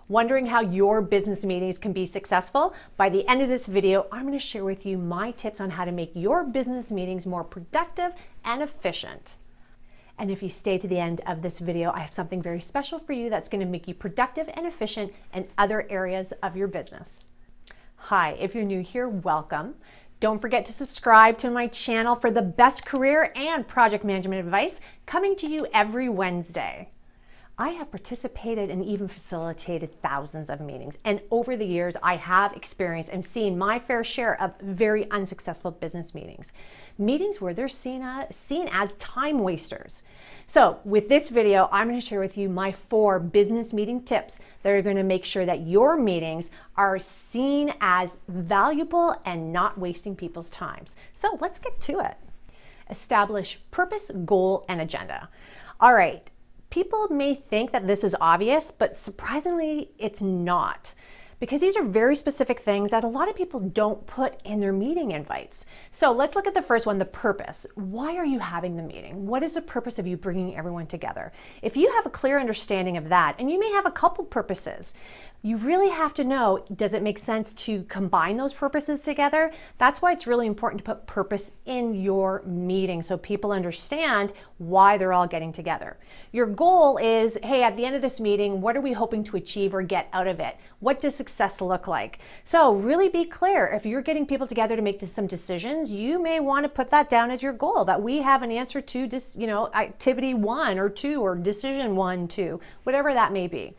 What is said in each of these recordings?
Wondering how your business meetings can be successful? By the end of this video, I'm going to share with you my tips on how to make your business meetings more productive and efficient. And if you stay to the end of this video, I have something very special for you that's going to make you productive and efficient in other areas of your business. Hi, if you're new here, welcome. Don't forget to subscribe to my channel for the best career and project management advice coming to you every Wednesday. I have participated and even facilitated thousands of meetings, and over the years I have experienced and seen my fair share of very unsuccessful business meetings. Meetings where they're seen as time wasters. So with this video, I'm going to share with you my 4 business meeting tips that are going to make sure that your meetings are seen as valuable and not wasting people's times. So let's get to it. Establish purpose, goal, and agenda. All right. People may think that this is obvious, but surprisingly, it's not. Because these are very specific things that a lot of people don't put in their meeting invites. So let's look at the first one, the purpose. Why are you having the meeting? What is the purpose of you bringing everyone together? If you have a clear understanding of that, and you may have a couple purposes, you really have to know, does it make sense to combine those purposes together? That's why it's really important to put purpose in your meeting so people understand why they're all getting together. Your goal is, hey, at the end of this meeting, what are we hoping to achieve or get out of it? What does success look like? So really be clear. If you're getting people together to make some decisions, you may want to put that down as your goal, that we have an answer to this, activity 1 or 2 or decision 1, 2, whatever that may be.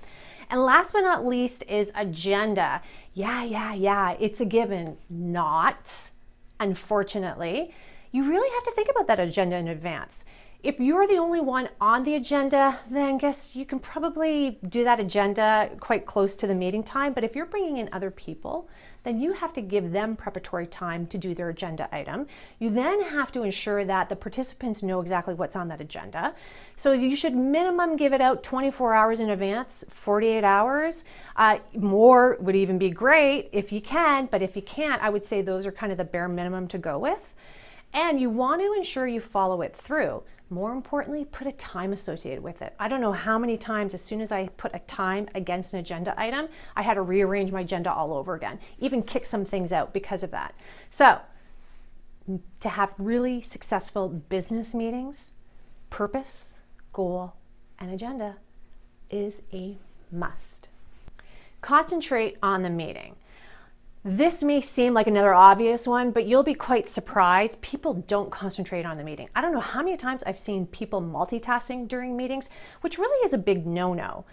And last but not least is agenda. Yeah, it's a given. Not, unfortunately. You really have to think about that agenda in advance. If you're the only one on the agenda, then guess you can probably do that agenda quite close to the meeting time. But if you're bringing in other people, then you have to give them preparatory time to do their agenda item. You then have to ensure that the participants know exactly what's on that agenda. So you should minimum give it out 24 hours in advance, 48 hours. More would even be great if you can, but if you can't, I would say those are kind of the bare minimum to go with. And you want to ensure you follow it through. More importantly, put a time associated with it. I don't know how many times as soon as I put a time against an agenda item, I had to rearrange my agenda all over again, even kick some things out because of that. So to have really successful business meetings, purpose, goal, and agenda is a must. Concentrate on the meeting. This may seem like another obvious one, but you'll be quite surprised. People don't concentrate on the meeting. I don't know how many times I've seen people multitasking during meetings, which really is a big no-no.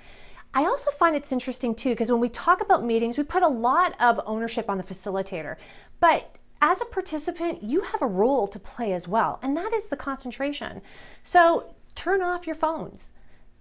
I also find it's interesting too, because when we talk about meetings, we put a lot of ownership on the facilitator. But as a participant, you have a role to play as well, and that is the concentration. So turn off your phones.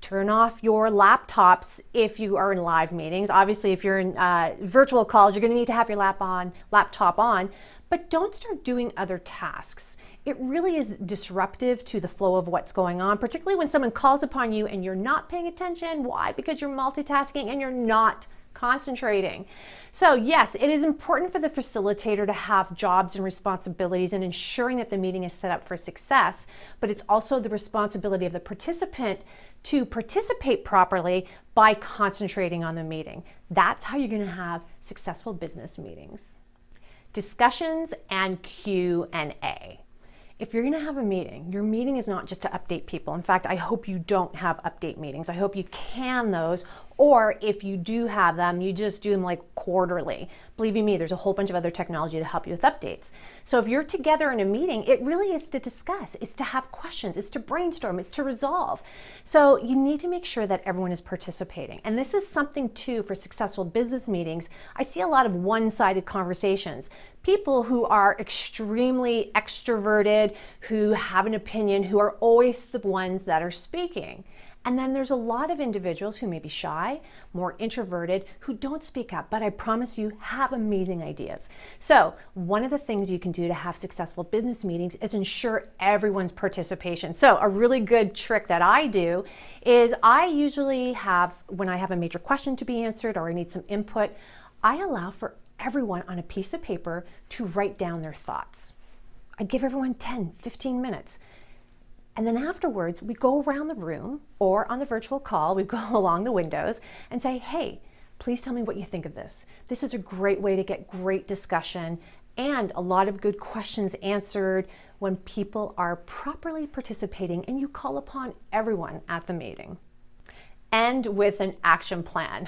Turn off your laptops if you are in live meetings. Obviously, if you're in virtual calls, you're going to need to have your laptop on, but don't start doing other tasks. It really is disruptive to the flow of what's going on, particularly when someone calls upon you and you're not paying attention. Why? Because you're multitasking and you're not concentrating. So yes, it is important for the facilitator to have jobs and responsibilities in ensuring that the meeting is set up for success, but it's also the responsibility of the participant to participate properly by concentrating on the meeting. That's how you're going to have successful business meetings. Discussions and Q&A. If you're going to have a meeting, your meeting is not just to update people. In fact, I hope you don't have update meetings. I hope you can those, or if you do have them, you just do them like quarterly. Believe you me, there's a whole bunch of other technology to help you with updates. So if you're together in a meeting, it really is to discuss, it's to have questions, it's to brainstorm, it's to resolve. So you need to make sure that everyone is participating. And this is something too for successful business meetings. I see a lot of one-sided conversations. People who are extremely extroverted, who have an opinion, who are always the ones that are speaking. And then there's a lot of individuals who may be shy, more introverted, who don't speak up, but I promise you have amazing ideas. So one of the things you can do to have successful business meetings is ensure everyone's participation. So a really good trick that I do is I usually have, when I have a major question to be answered or I need some input, I allow for everyone on a piece of paper to write down their thoughts. I give everyone 10, 15 minutes. And then afterwards, we go around the room or on the virtual call, we go along the windows and say, hey, Please tell me what you think of this. This is a great way to get great discussion and a lot of good questions answered when people are properly participating and you call upon everyone at the meeting. End with an action plan.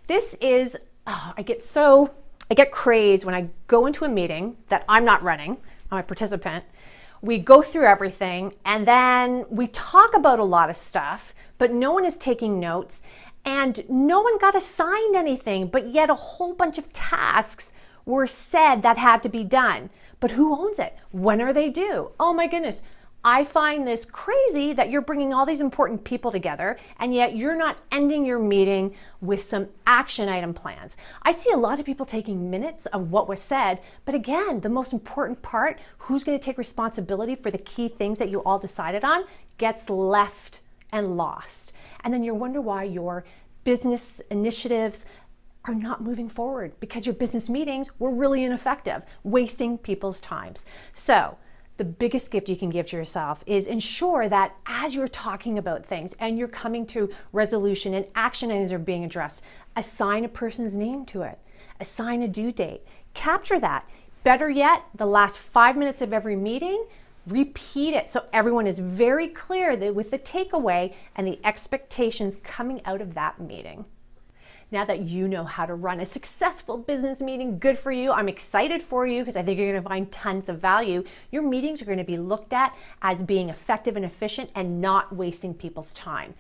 This is, I get crazed when I go into a meeting that I'm not running, I'm a participant. We go through everything and then we talk about a lot of stuff, but no one is taking notes and no one got assigned anything, but yet a whole bunch of tasks were said that had to be done. But who owns it? When are they due? Oh my goodness. I find this crazy that you're bringing all these important people together and yet you're not ending your meeting with some action item plans. I see a lot of people taking minutes of what was said, but again, the most important part, who's going to take responsibility for the key things that you all decided on, gets left and lost. And then you wonder why your business initiatives are not moving forward because your business meetings were really ineffective, wasting people's times. So the biggest gift you can give to yourself is ensure that as you're talking about things and you're coming to resolution and action items are being addressed, assign a person's name to it, assign a due date, capture that. Better yet, the last 5 minutes of every meeting, repeat it so everyone is very clear that with the takeaway and the expectations coming out of that meeting. Now that you know how to run a successful business meeting, good for you. I'm excited for you because I think you're going to find tons of value. Your meetings are going to be looked at as being effective and efficient and not wasting people's time.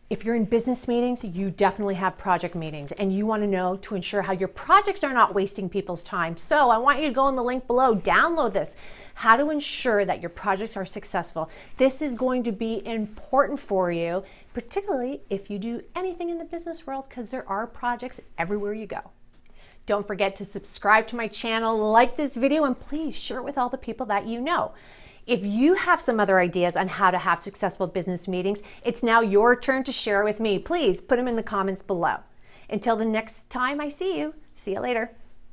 If you're in business meetings, you definitely have project meetings and you want to know to ensure how your projects are not wasting people's time. So I want you to go in the link below, download this, how to ensure that your projects are successful. This is going to be important for you, particularly if you do anything in the business world, because there are projects everywhere you go. Don't forget to subscribe to my channel, like this video, and please share it with all the people that you know. If you have some other ideas on how to have successful business meetings, it's now your turn to share with me. Please put them in the comments below. Until the next time I see you later.